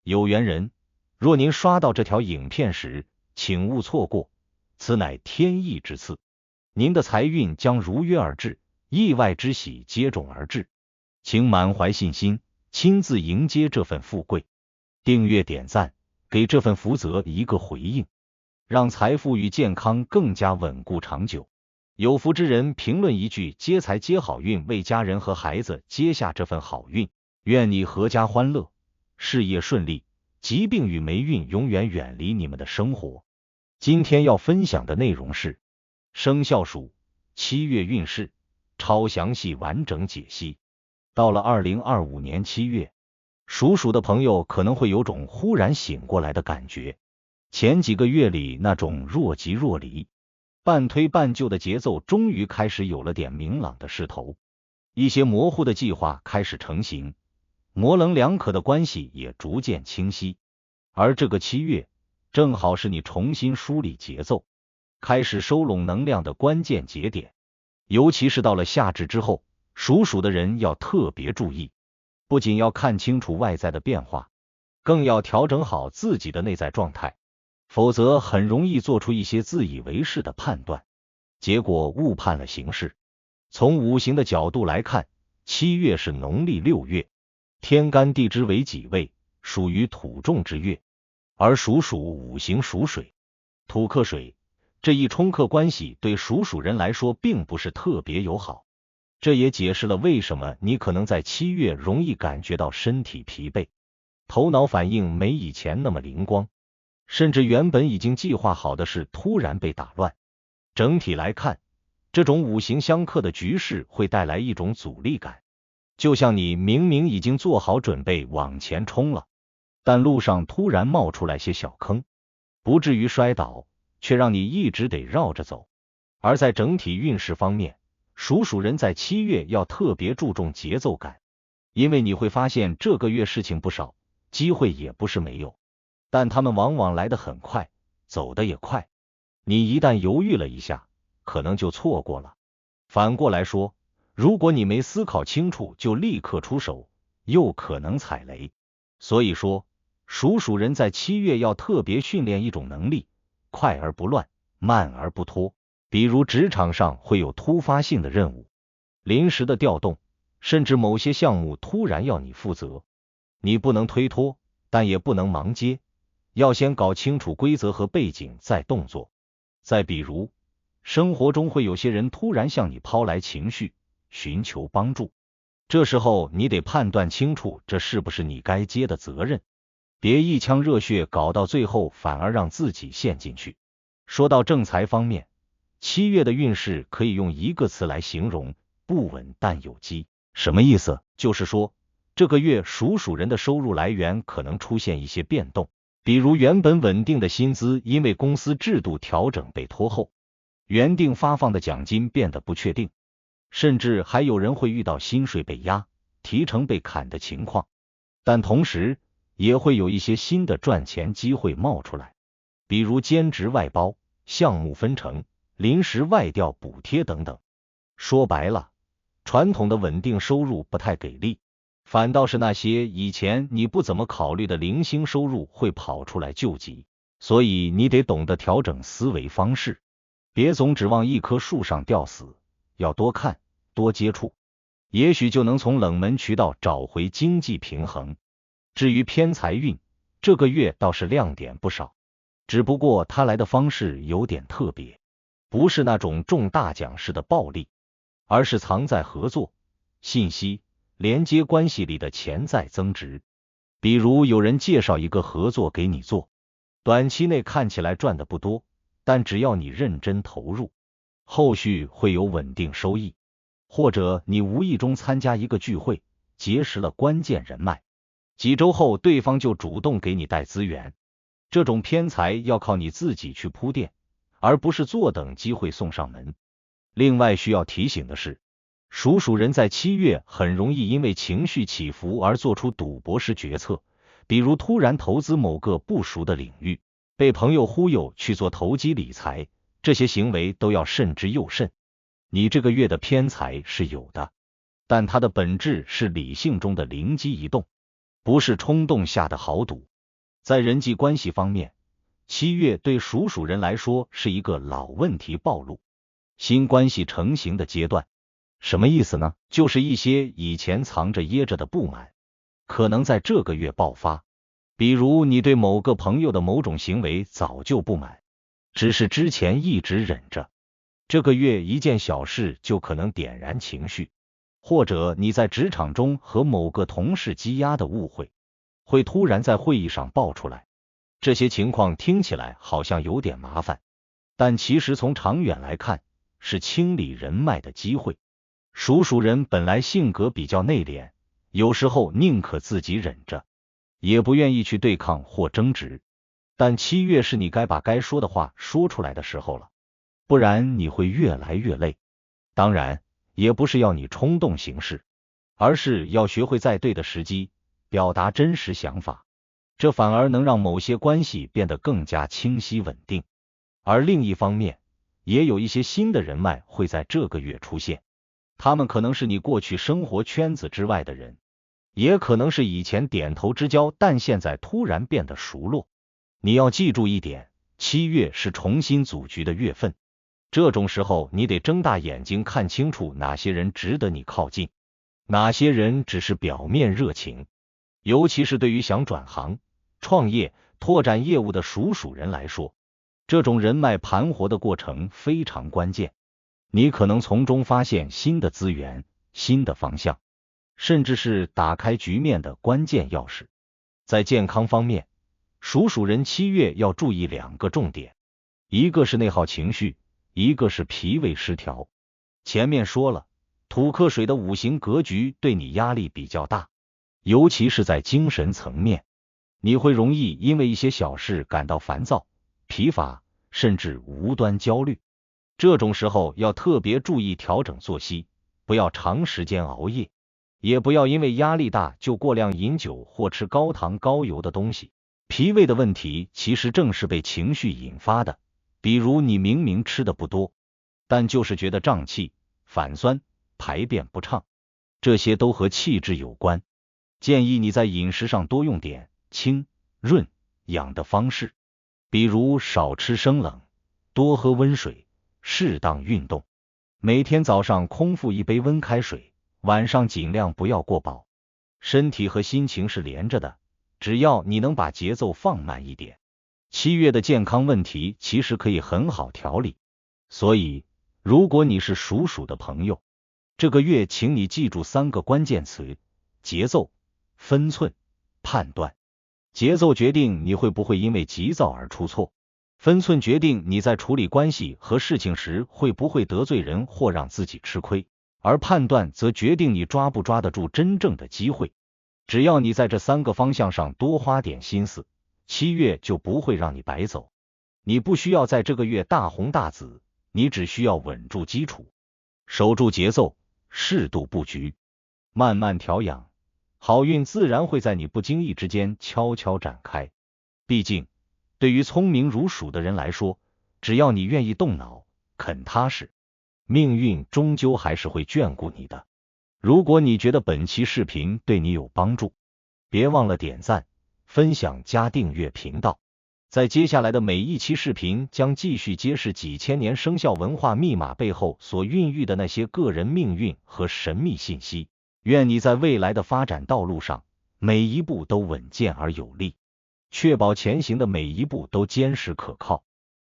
有缘人，若您刷到这条影片时，请勿错过，此乃天意之赐，您的财运将如约而至，意外之喜接踵而至，请满怀信心，亲自迎接这份富贵。订阅点赞，给这份福泽一个回应，让财富与健康更加稳固长久。有福之人评论一句接财接好运，为家人和孩子接下这份好运，愿你阖家欢乐，事业顺利，疾病与霉运永远远离你们的生活。今天要分享的内容是生肖属7月运势，超详细完整解析。到了2025年7月，属鼠的朋友可能会有种忽然醒过来的感觉，前几个月里那种若即若离，半推半就的节奏终于开始有了点明朗的势头，一些模糊的计划开始成型，模棱两可的关系也逐渐清晰。而这个7月正好是你重新梳理节奏，开始收拢能量的关键节点，尤其是到了夏至之后，属鼠的人要特别注意，不仅要看清楚外在的变化，更要调整好自己的内在状态，否则很容易做出一些自以为是的判断，结果误判了形势。从五行的角度来看，7月是农历6月，天干地支为己未，属于土重之月，而属鼠五行属水，土克水，这一冲克关系对属鼠人来说并不是特别友好。这也解释了为什么你可能在7月容易感觉到身体疲惫，头脑反应没以前那么灵光，甚至原本已经计划好的事突然被打乱。整体来看，这种五行相克的局势会带来一种阻力感，就像你明明已经做好准备往前冲了，但路上突然冒出来些小坑，不至于摔倒，却让你一直得绕着走。而在整体运势方面，属鼠人在7月要特别注重节奏感，因为你会发现这个月事情不少，机会也不是没有，但他们往往来得很快，走得也快，你一旦犹豫了一下，可能就错过了。反过来说，如果你没思考清楚就立刻出手，又可能踩雷。所以说，属鼠人在7月要特别训练一种能力，快而不乱，慢而不拖。比如职场上会有突发性的任务，临时的调动，甚至某些项目突然要你负责，你不能推脱，但也不能盲接，要先搞清楚规则和背景再动作。再比如，生活中会有些人突然向你抛来情绪，寻求帮助，这时候你得判断清楚这是不是你该接的责任，别一腔热血搞到最后反而让自己陷进去。说到正财方面，7月的运势可以用一个词来形容，不稳但有机。什么意思？就是说，这个月属鼠人的收入来源可能出现一些变动，比如原本稳定的薪资因为公司制度调整被拖后，原定发放的奖金变得不确定，甚至还有人会遇到薪水被压、提成被砍的情况。但同时也会有一些新的赚钱机会冒出来，比如兼职外包、项目分成、临时外调补贴等等。说白了，传统的稳定收入不太给力，反倒是那些以前你不怎么考虑的零星收入会跑出来救急。所以你得懂得调整思维方式，别总指望一棵树上吊死，要多看多接触，也许就能从冷门渠道找回经济平衡。至于偏财运，这个月倒是亮点不少，只不过它来的方式有点特别，不是那种中大奖式的暴利，而是藏在合作、信息、连接关系里的潜在增值。比如有人介绍一个合作给你做，短期内看起来赚的不多，但只要你认真投入，后续会有稳定收益。或者你无意中参加一个聚会，结识了关键人脉，几周后对方就主动给你带资源。这种偏财要靠你自己去铺垫，而不是坐等机会送上门。另外需要提醒的是，属鼠人在7月很容易因为情绪起伏而做出赌博式决策，比如突然投资某个不熟的领域，被朋友忽悠去做投机理财，这些行为都要慎之又慎。你这个月的偏财是有的，但它的本质是理性中的灵机一动，不是冲动下的豪赌。在人际关系方面，7月对属鼠人来说是一个老问题暴露、新关系成型的阶段。什么意思呢？就是一些以前藏着掖着的不满，可能在这个月爆发。比如你对某个朋友的某种行为早就不满，只是之前一直忍着，这个月一件小事就可能点燃情绪。或者你在职场中和某个同事积压的误会，会突然在会议上爆出来。这些情况听起来好像有点麻烦，但其实从长远来看，是清理人脉的机会。属鼠人本来性格比较内敛，有时候宁可自己忍着，也不愿意去对抗或争执。但7月是你该把该说的话说出来的时候了，不然你会越来越累。当然，也不是要你冲动行事，而是要学会在对的时机表达真实想法，这反而能让某些关系变得更加清晰稳定。而另一方面，也有一些新的人脉会在这个月出现，他们可能是你过去生活圈子之外的人，也可能是以前点头之交但现在突然变得熟络。你要记住一点，7月是重新组局的月份，这种时候你得睁大眼睛看清楚哪些人值得你靠近，哪些人只是表面热情。尤其是对于想转行、创业、拓展业务的属鼠人来说，这种人脉盘活的过程非常关键。你可能从中发现新的资源、新的方向，甚至是打开局面的关键钥匙。在健康方面，属鼠人7月要注意2个重点，一个是内耗情绪，一个是脾胃失调。前面说了，土克水的五行格局对你压力比较大，尤其是在精神层面，你会容易因为一些小事感到烦躁、疲乏，甚至无端焦虑。这种时候要特别注意调整作息，不要长时间熬夜，也不要因为压力大就过量饮酒或吃高糖高油的东西。脾胃的问题其实正是被情绪引发的，比如你明明吃的不多，但就是觉得胀气、反酸、排便不畅，这些都和气滞有关。建议你在饮食上多用点清、润、养的方式，比如少吃生冷，多喝温水，适当运动，每天早上空腹一杯温开水，晚上尽量不要过饱。身体和心情是连着的，只要你能把节奏放慢一点，7月的健康问题其实可以很好调理。所以，如果你是属鼠的朋友，这个月请你记住3个关键词：节奏、分寸、判断。节奏决定你会不会因为急躁而出错，分寸决定你在处理关系和事情时会不会得罪人或让自己吃亏，而判断则决定你抓不抓得住真正的机会。只要你在这3个方向上多花点心思，7月就不会让你白走。你不需要在这个月大红大紫，你只需要稳住基础，守住节奏，适度布局，慢慢调养，好运自然会在你不经意之间悄悄展开。毕竟，对于聪明如鼠的人来说，只要你愿意动脑，肯踏实，命运终究还是会眷顾你的。如果你觉得本期视频对你有帮助，别忘了点赞、分享加订阅频道。在接下来的每一期视频将继续揭示几千年生肖文化密码背后所孕育的那些个人命运和神秘信息。愿你在未来的发展道路上，每一步都稳健而有力，确保前行的每一步都坚实可靠。